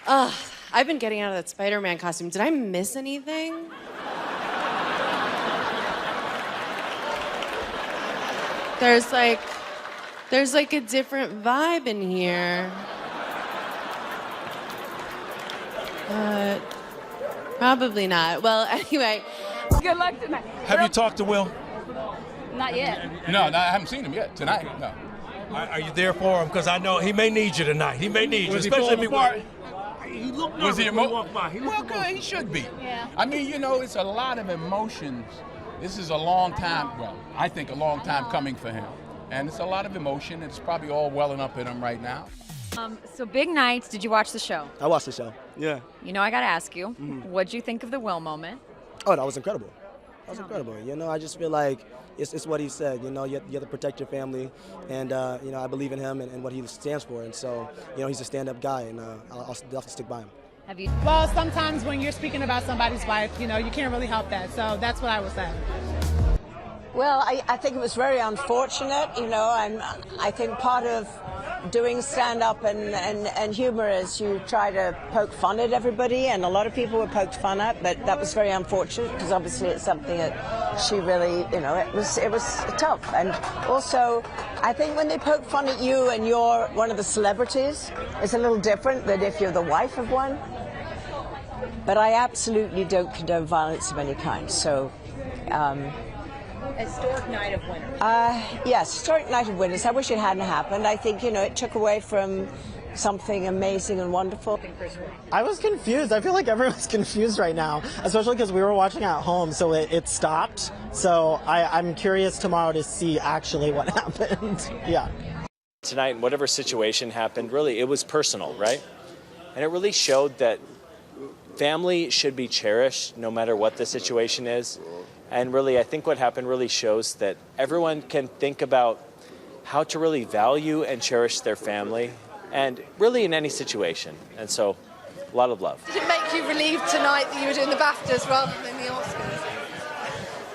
Ugh, I've been getting out of that Spider-Man costume. Did I miss anything? There's like a different vibe in here. But probably not. Well, anyway. Good luck tonight. Have you talked to Will? Not yet. No, I haven't seen him yet. Tonight, no. Are you there for him? Because I know he may need you tonight. He may need you, especially if he looked nervous when he walked by. Well, good. He should be. Yeah. I mean, it's a lot of emotions. This is a long time. Well, I think a long time coming for him, and it's a lot of emotion. It's probably all welling up in him right now. So big night. Did you watch the show? I watched the show. Yeah. I got to ask you, what'd you think of the Will moment? Oh, that was incredible. That was incredible. I just feel like it's what he said. You have to protect your family, and I believe in him and what he stands for. And so, he's a stand-up guy, and I'll definitely stick by him. Have you? Well, sometimes when you're speaking about somebody's wife, you can't really help that. So that's what I would say. Well, I think it was very unfortunate. I think part of doing stand-up and humor is you try to poke fun at everybody, and a lot of people were poked fun at, but that was very unfortunate because obviously it's something that she really, it was tough. And also, I think when they poke fun at you and you're one of the celebrities, it's a little different than if you're the wife of one. But I absolutely don't condone violence of any kind, so... Historic night of winners. Yes, historic night of winners. I wish it hadn't happened. I think, it took away from something amazing and wonderful. I was confused. I feel like everyone's confused right now, especially because we were watching at home, so it stopped. So I'm curious tomorrow to see actually what happened. Yeah. Tonight, whatever situation happened, really, it was personal, right? And it really showed that family should be cherished no matter what the situation is. And really, I think what happened really shows that everyone can think about how to really value and cherish their family, and really in any situation. And so, a lot of love. Did it make you relieved tonight that you were doing the BAFTAs rather than the Oscars?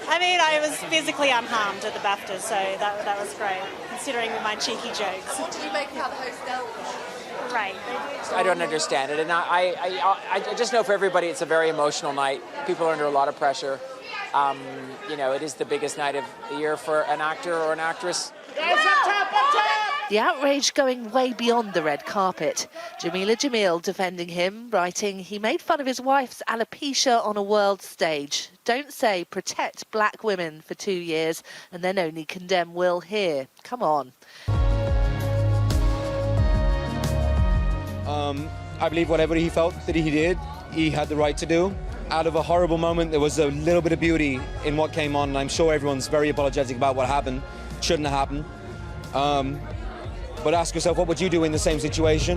I mean, I was physically unharmed at the BAFTAs, so that was great, considering my cheeky jokes. What did you make of how the host dealt with it? Right. I don't understand it, and I just know for everybody it's a very emotional night. People are under a lot of pressure. It is the biggest night of the year for an actor or an actress. The outrage going way beyond the red carpet. Jamila Jamil defending him, writing, he made fun of his wife's alopecia on a world stage. Don't say protect black women for 2 years and then only condemn Will here. Come on. I believe whatever he felt that he did, he had the right to do. Out of a horrible moment, there was a little bit of beauty in what came on, and I'm sure everyone's very apologetic about what happened. Shouldn't have happened. But ask yourself, what would you do in the same situation?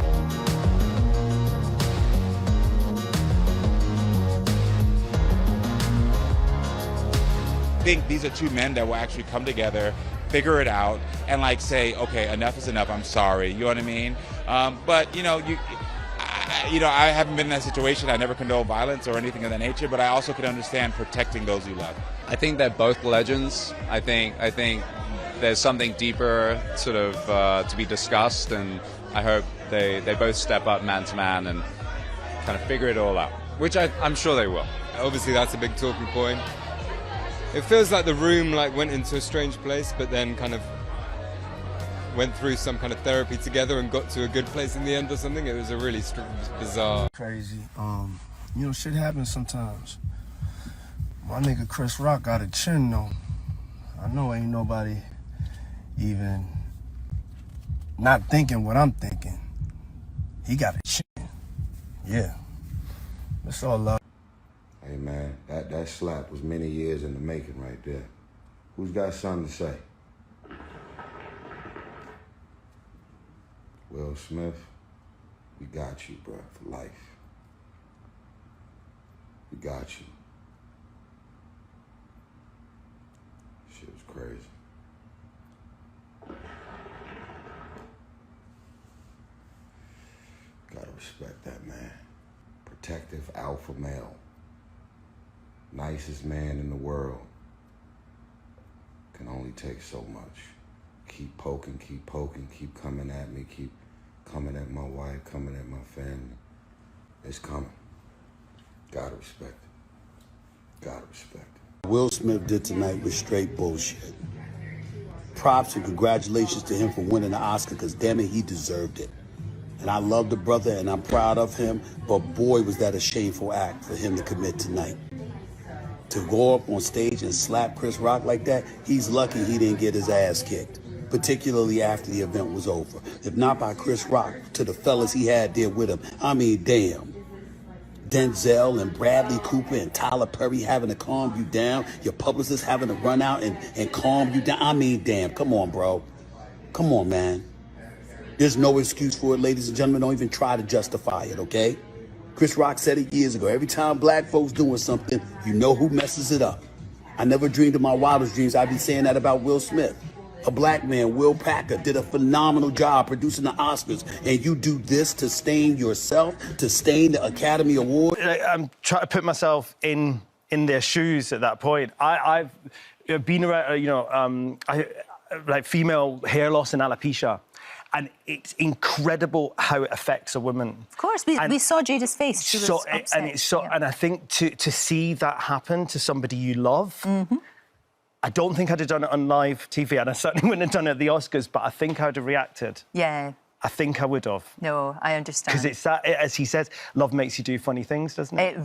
I think these are two men that will actually come together, figure it out, and say, okay, enough is enough, I'm sorry, you know what I mean? But I haven't been in that situation. I never condone violence or anything of that nature, but I also can understand protecting those you love. I think they're both legends. I think there's something deeper sort of to be discussed, and I hope they both step up man to man and kind of figure it all out, which I'm sure they will. Obviously that's a big talking point. It feels like the room went into a strange place, but then kind of went through some kind of therapy together and got to a good place in the end or something. It was a really bizarre. Crazy. Shit happens sometimes. My nigga Chris Rock got a chin though. I know ain't nobody even not thinking what I'm thinking. He got a chin. Yeah. That's all love. Hey man, that slap was many years in the making right there. Who's got something to say? Will Smith, we got you, bro, for life. We got you. Shit was crazy. Gotta respect that man. Protective alpha male. Nicest man in the world. Can only take so much. Keep poking, keep coming at me, keep coming at my wife, coming at my family. It's coming. Gotta respect it. Gotta respect it. Will Smith did tonight was straight bullshit. Props and congratulations to him for winning the Oscar, because damn it, he deserved it. And I love the brother and I'm proud of him, but boy, was that a shameful act for him to commit tonight. To go up on stage and slap Chris Rock like that, he's lucky he didn't get his ass kicked, particularly after the event was over. If not by Chris Rock, to the fellas he had there with him. I mean, damn. Denzel and Bradley Cooper and Tyler Perry having to calm you down, your publicist having to run out and calm you down. I mean, damn, come on, bro. Come on, man. There's no excuse for it, ladies and gentlemen. Don't even try to justify it, okay? Chris Rock said it years ago. Every time black folks doing something, you know who messes it up. I never dreamed in my wildest dreams I'd be saying that about Will Smith. A black man, Will Packer, did a phenomenal job producing the Oscars, and you do this to stain yourself, to stain the Academy Award? I'm trying to put myself in their shoes at that point. I've been around, like female hair loss and alopecia, and it's incredible how it affects a woman. Of course, we saw Jada's face. She was upset. And I think to see that happen to somebody you love. Mm-hmm. I don't think I'd have done it on live TV, and I certainly wouldn't have done it at the Oscars, but I think I'd have reacted. Yeah. I think I would have. No, I understand. Because it's that, as he says, love makes you do funny things, doesn't it?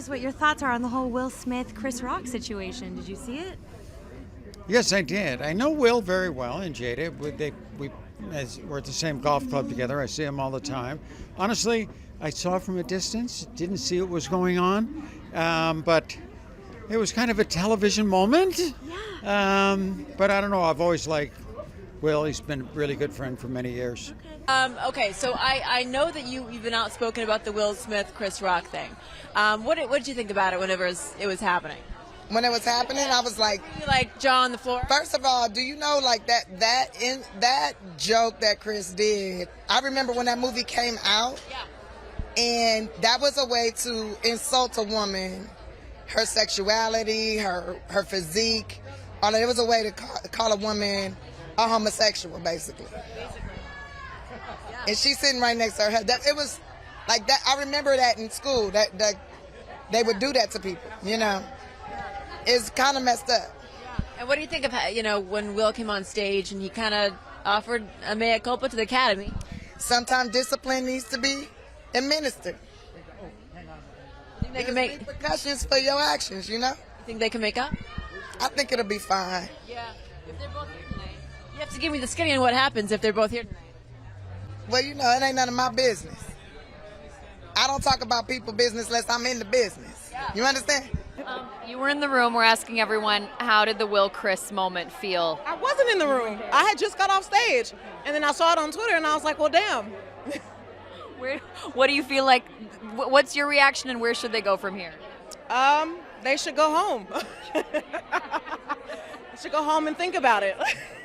What your thoughts are on the whole Will Smith, Chris Rock situation. Did you see it? Yes, I did. I know Will very well and Jada. We're at the same golf club together. I see him all the time. Honestly, I saw from a distance, didn't see what was going on, but it was kind of a television moment. Yeah. But I don't know. I've always liked Will. He's been a really good friend for many years. Okay, so I know that you've been outspoken about the Will Smith, Chris Rock thing. What did you think about it whenever it was happening? When it was happening, I was like, you like jaw on the floor? First of all, do you know like that joke that Chris did? I remember when that movie came out, and that was a way to insult a woman, her sexuality, her physique. It was a way to call a woman a homosexual, basically. And she's sitting right next to her. It was like that. I remember that in school, that they would do that to people, you know. It's kind of messed up. And what do you think of, when Will came on stage and he kind of offered a mea culpa to the Academy? Sometimes discipline needs to be administered. Think they can make repercussions for your actions, you know? You think they can make up? I think it'll be fine. Yeah, if they're both here tonight. You have to give me the skinny on what happens if they're both here tonight. Well, it ain't none of my business. I don't talk about people's business unless I'm in the business. Yeah. You understand? You were in the room. We're asking everyone, how did the Will-Chris moment feel? I wasn't in the room. I had just got off stage. And then I saw it on Twitter, and I was like, well, damn. What do you feel like? What's your reaction, and where should they go from here? They should go home. They should go home and think about it.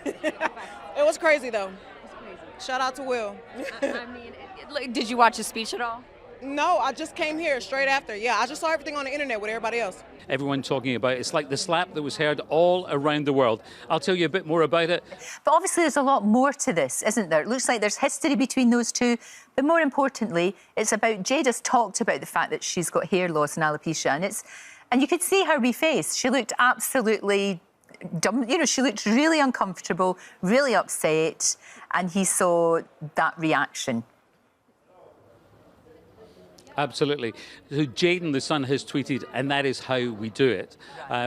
It was crazy, though. Shout out to Will. I mean, did you watch his speech at all? No, I just came here straight after. Yeah, I just saw everything on the internet with everybody else. Everyone talking about it. It's like the slap that was heard all around the world. I'll tell you a bit more about it. But obviously there's a lot more to this, isn't there? It looks like there's history between those two. But more importantly, it's about Jada's talked about the fact that she's got hair loss and alopecia. And you could see her face. She looked absolutely dumb. She looked really uncomfortable, really upset. And he saw that reaction. Absolutely. So Jaden, the son, has tweeted, and that is how we do it,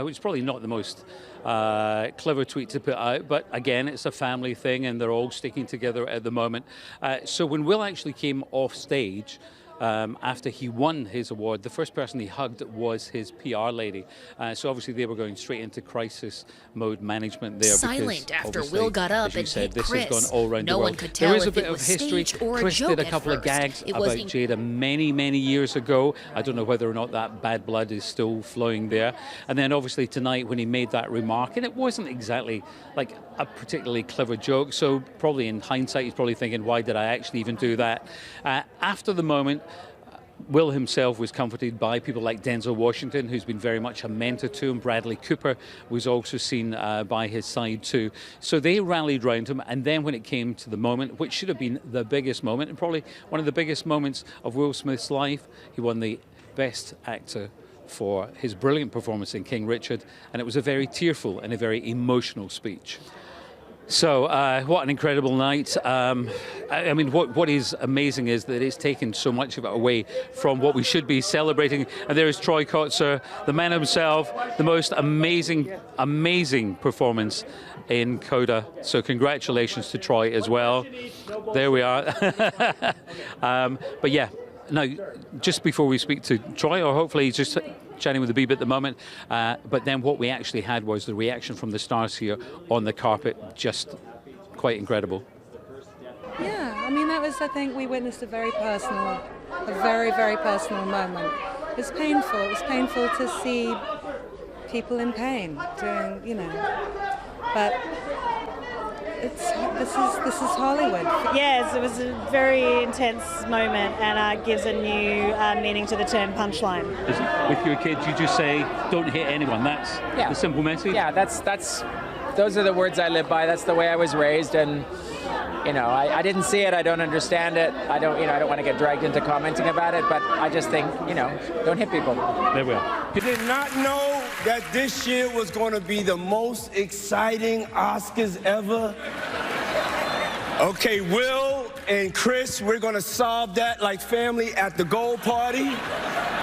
which is probably not the most clever tweet to put out, but again, it's a family thing, and they're all sticking together at the moment. So when Will actually came off stage, after he won his award, the first person he hugged was his PR lady. So obviously they were going straight into crisis mode management there. Silent after Will got up and hit this Chris. has gone all around No the world. one could tell there is a if bit it of was history. stage or a Chris joke did a at couple of first. gags It about was Jada many years ago. I don't know whether or not that bad blood is still flowing there. And then obviously tonight when he made that remark, and it wasn't exactly like a particularly clever joke, so probably in hindsight he's probably thinking, why did I actually even do that? After the moment, Will himself was comforted by people like Denzel Washington, who's been very much a mentor to him. Bradley Cooper was also seen by his side too. So they rallied round him, and then when it came to the moment, which should have been the biggest moment, and probably one of the biggest moments of Will Smith's life, he won the Best Actor for his brilliant performance in King Richard, and it was a very tearful and a very emotional speech. So, what an incredible night. I mean, what is amazing is that it's taken so much of it away from what we should be celebrating. And there is Troy Kotzer, the man himself, the most amazing performance in Coda. So congratulations to Troy as well. There we are. But yeah, now, just before we speak to Troy, or hopefully he's just chatting with the Beeb at the moment, but then what we actually had was the reaction from the stars here on the carpet, just quite incredible. Yeah, I mean, that was, I think, we witnessed a very personal moment. It's painful. It was painful to see people in pain doing, you know, but this is Hollywood. Yes, it was a very intense moment, and gives a new meaning to the term punchline. With your kids, you just say, don't hit anyone. That's the simple message? Yeah, those are the words I live by. That's the way I was raised, and you know, I didn't see it. I don't understand it. I don't want to get dragged into commenting about it, but I just think, you know, don't hit people. There we are. You did not know that this year was going to be the most exciting Oscars ever? Okay, Will and Chris, we're going to solve that like family at the gold party,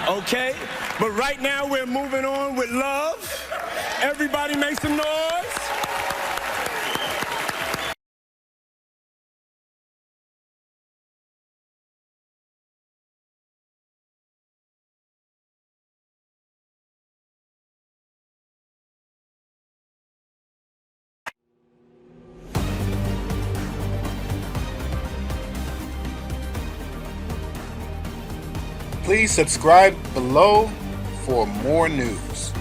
okay? But right now we're moving on with love. Everybody make some noise. Please subscribe below for more news.